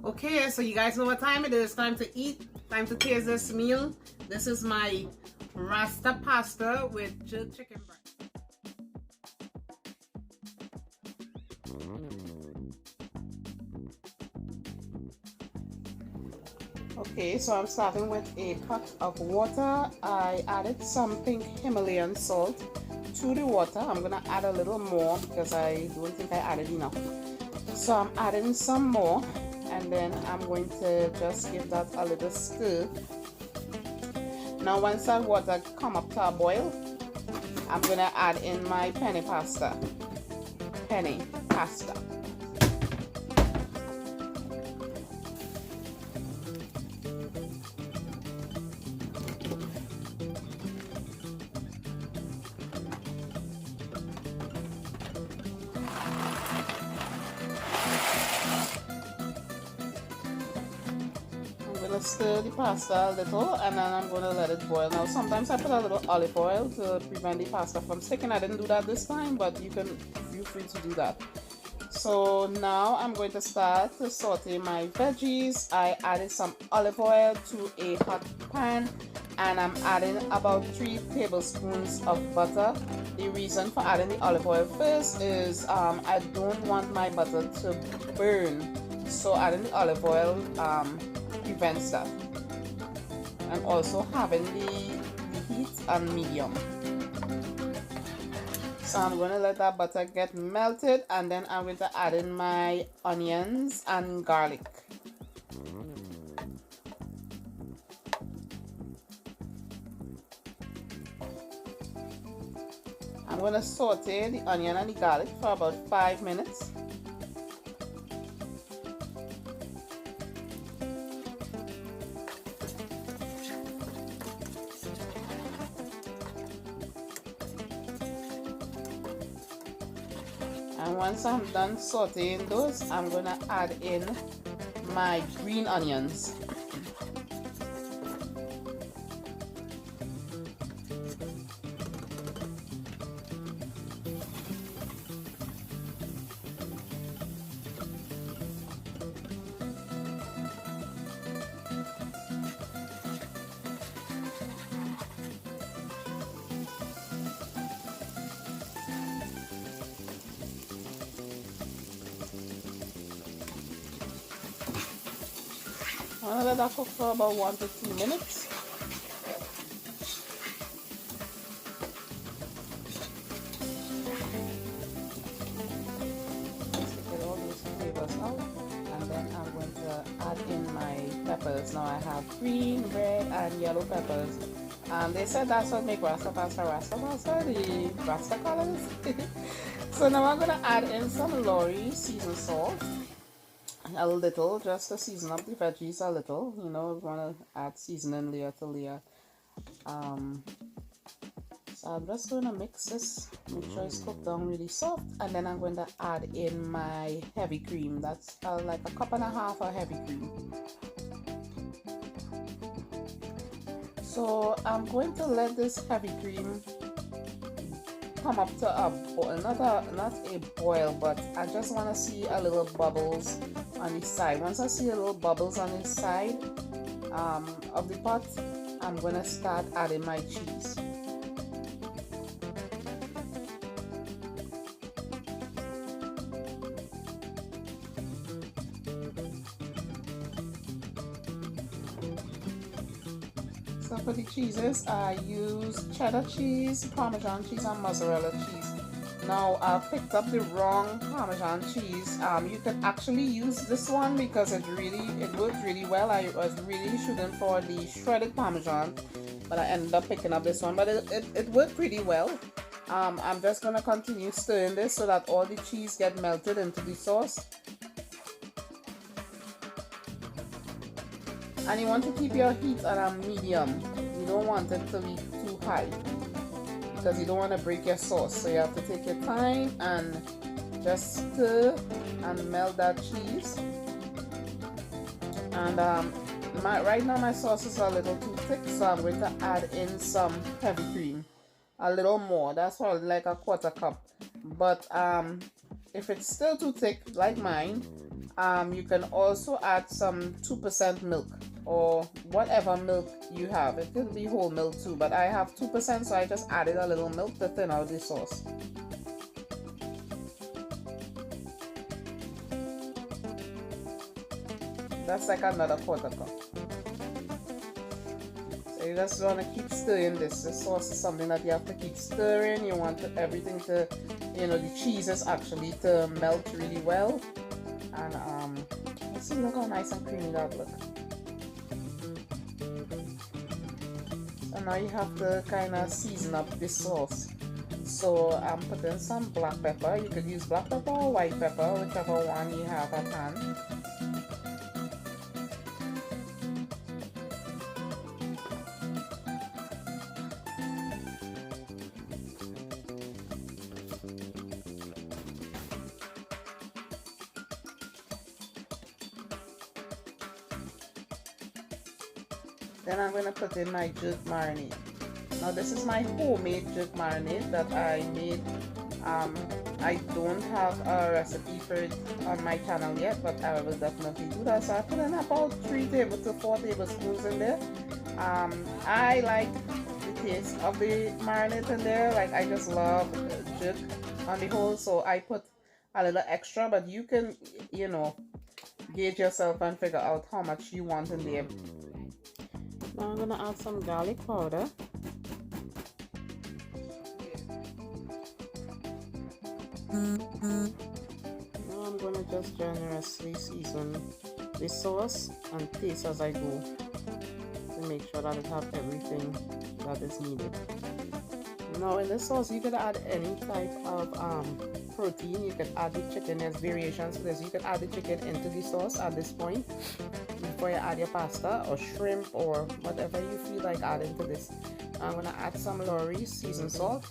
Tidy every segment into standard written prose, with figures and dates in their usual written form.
Okay, so you guys know what time it is. Time to eat. Time to taste this meal. This is my Rasta pasta with chilled chicken breast. Okay, so I'm starting with a pot of water. I added some pink Himalayan salt to the water. I'm gonna add a little more because I don't think I added enough. So I'm adding some more, and then I'm going to just give that a little stir. Now once that water come up to a boil, I'm gonna add in my penne pasta. Stir the pasta a little, and then I'm going to let it boil. Now sometimes I put a little olive oil to prevent the pasta from sticking. I didn't do that this time, but you can feel free to do that. So now I'm going to start to saute my veggies. I added some olive oil to a hot pan, and I'm adding about 3 tablespoons of butter. The reason for adding the olive oil first is I don't want my butter to burn, so adding the olive oil prevents that, and also having the heat on medium. So I'm going to let that butter get melted, and then I'm going to add in my onions and garlic. I'm going to saute the onion and the garlic for about 5 minutes. And once I'm done sauteing those, I'm gonna add in my green onions. I'm gonna let that cook for about 1 to 2 minutes. Let's get all those flavors out, and then I'm going to add in my peppers. Now I have green, red, and yellow peppers. They said that's what make Rasta pasta, the Rasta colors. So now I'm gonna add in some Lorry seasoned salt. A little, just to season up the veggies a little. You know, want to add seasoning layer to layer. So I'm just going to mix this, make sure it's cooked down really soft, and then I'm going to add in my heavy cream. That's like a 1.5 cups of heavy cream. So I'm going to let this heavy cream come up to a boil, not a boil, but I just want to see a little bubbles on the side. Once I see a little bubbles on the side of the pot, I'm gonna start adding my cheese. So for the cheeses, I use cheddar cheese, Parmesan cheese, and mozzarella cheese. Now I picked up the wrong Parmesan cheese. You could actually use this one because it worked really well. I was really shooting for the shredded Parmesan, but I ended up picking up this one. But it worked pretty well. I'm just gonna continue stirring this so that all the cheese get melted into the sauce. And you want to keep your heat at a medium. You don't want it to be too high, because you don't want to break your sauce. So you have to take your time and just stir and melt that cheese. And right now my sauce is a little too thick, so I'm going to add in some heavy cream, a little more. That's probably like a 1/4 cup. But if it's still too thick like mine, You can also add some 2% milk or whatever milk you have. It could be whole milk too, but I have 2%, so I just added a little milk to thin out the sauce. That's like another quarter cup. So you just want to keep stirring this. The sauce is something that you have to keep stirring. You want everything to, the cheeses actually to melt really well. And let's see, look how nice and creamy that looks. So now you have to kind of season up this sauce. So I'm putting some black pepper. You could use black pepper or white pepper, whichever one you have at hand. Then I'm going to put in my jerk marinade. Now this is my homemade jerk marinade that I made. I don't have a recipe for it on my channel yet, but I will definitely do that. So I put in about 3 to 4 tablespoons in there. I like the taste of the marinade in there. Like, I just love jerk on the whole, so I put a little extra, but you can, gauge yourself and figure out how much you want in there. Now I'm going to add some garlic powder. Now I'm going to just generously season the sauce and taste as I go to make sure that it has everything that is needed. Now in this sauce you could add any type of protein. You could add the chicken. There's variations to this. You could add the chicken into the sauce at this point before you add your pasta or shrimp or whatever you feel like adding to this. I'm going to add some Lorry's seasoned salt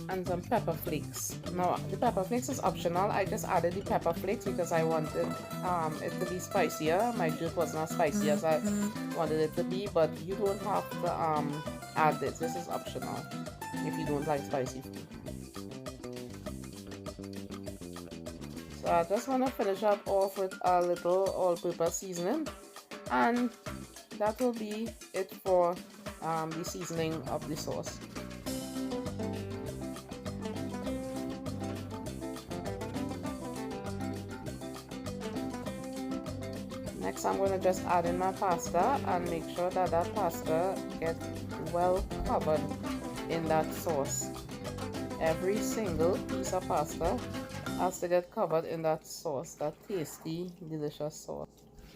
and some pepper flakes. Now the pepper flakes is optional. I just added the pepper flakes because I wanted it to be spicier. My jerk was not spicy as I wanted it to be, but you don't have to add this. This is optional if you don't like spicy food. So I just want to finish up off with a little all-purpose seasoning, and that will be it for the seasoning of the sauce. Next I'm going to just add in my pasta and make sure that that pasta gets well covered in that sauce. Every single piece of pasta has to get covered in that sauce, that tasty, delicious sauce.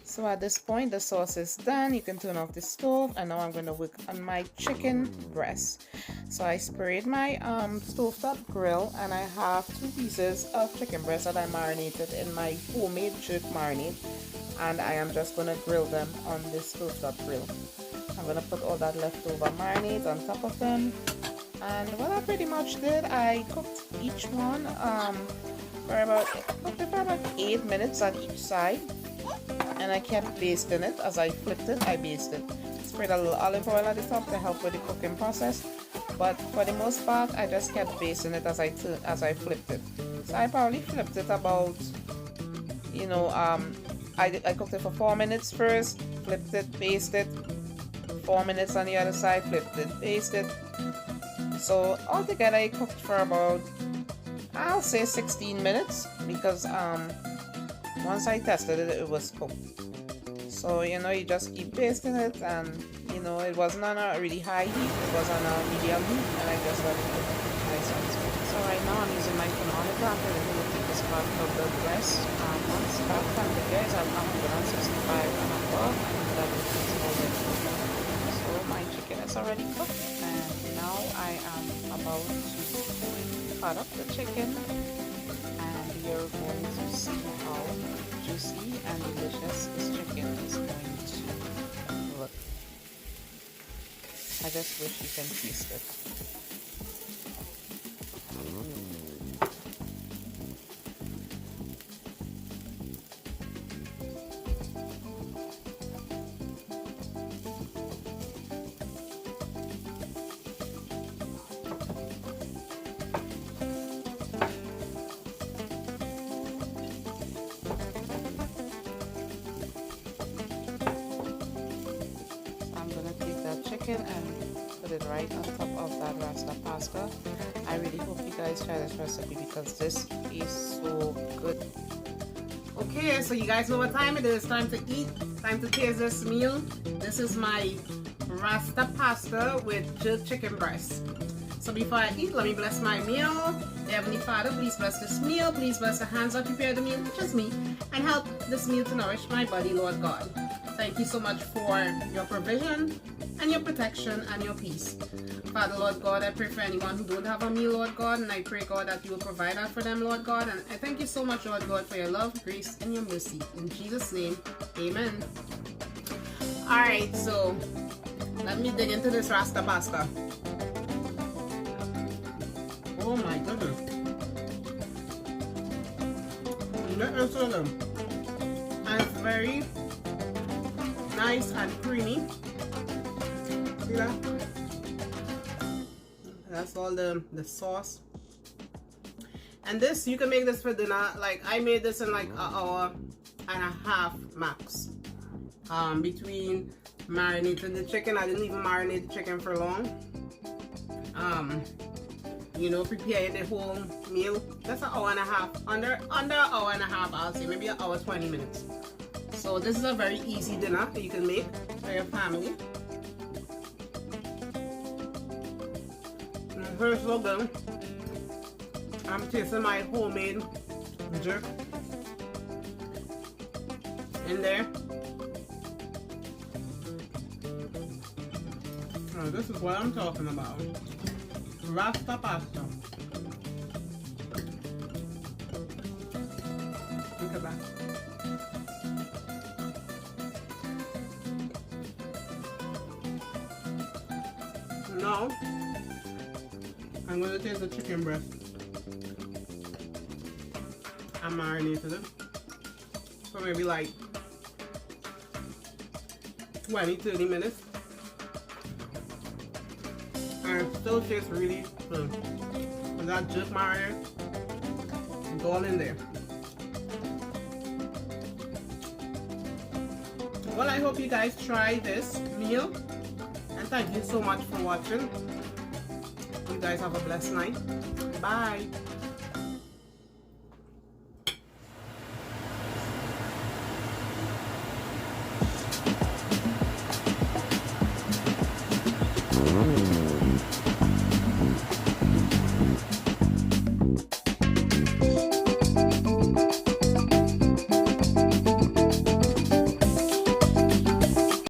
So at this point the sauce is done. You can turn off the stove, and now I'm going to work on my chicken breast. So I sprayed my stovetop grill, and I have 2 pieces of chicken breast that I marinated in my homemade jerk marinade, and I am just going to grill them on this stovetop grill. I'm going to put all that leftover marinade on top of them, and what I pretty much did, I cooked each one for about 8 minutes on each side, and I kept basting it. As I flipped it, I basted. Sprayed a little olive oil at the top to help with the cooking process, but for the most part I just kept basting it as I flipped it. So I probably flipped it about, I cooked it for 4 minutes first, flipped it, basted, 4 minutes on the other side, flipped it, basted. So altogether I cooked for about, I'll say 16 minutes, because once I tested it, it was cooked. So you just keep basting it, and it wasn't on a really high heat, it was on a medium heat, and I just let it cook nice and smooth. So right now I'm using my thermometer. I'm going to take this part of the breast. Once that temperature is at 165 and above, that is already cooked. So my chicken is already cooked, and now I am about to cut up the chicken, and you're going to see how juicy and delicious this chicken is going to look. I just wish you can taste it. chicken and put it right on top of that Rasta pasta. I really hope you guys try this recipe because this is so good. Okay, so you guys know what time it is. Time to eat. Time to taste this meal. This is my Rasta pasta with jerk chicken breast. So before I eat, let me bless my meal. Heavenly Father, please bless this meal. Please bless the hands that prepare the meal, which is me, and help this meal to nourish my body, Lord God. Thank you so much for your provision and your protection and your peace. Father, Lord God, I pray for anyone who don't have a meal, Lord God, and I pray, God, that you will provide that for them, Lord God. And I thank you so much, Lord God, for your love, grace, and your mercy. In Jesus' name, amen. Alright, so let me dig into this Rasta pasta. Oh my goodness. That is so good. And it's very nice and creamy. See that? That's all the sauce. And this, you can make this for dinner. Like I made this in like an hour and a half max. Between marinating the chicken. I didn't even marinate the chicken for long. You know, prepare the whole meal. That's an hour and a half. Under an hour and a half, I'll say. Maybe an hour, 20 minutes. So this is a very easy dinner that you can make for your family. It's so good. I'm tasting my homemade jerk in there. Now, this is what I'm talking about. Rasta pasta. Look at that. Now, I'm going to take the chicken breast. I marinated it for maybe like 20-30 minutes. And it still tastes really good. With that jerk marinade, it's all in there. Well, I hope you guys try this meal. And thank you so much for watching. You guys have a blessed night. Bye.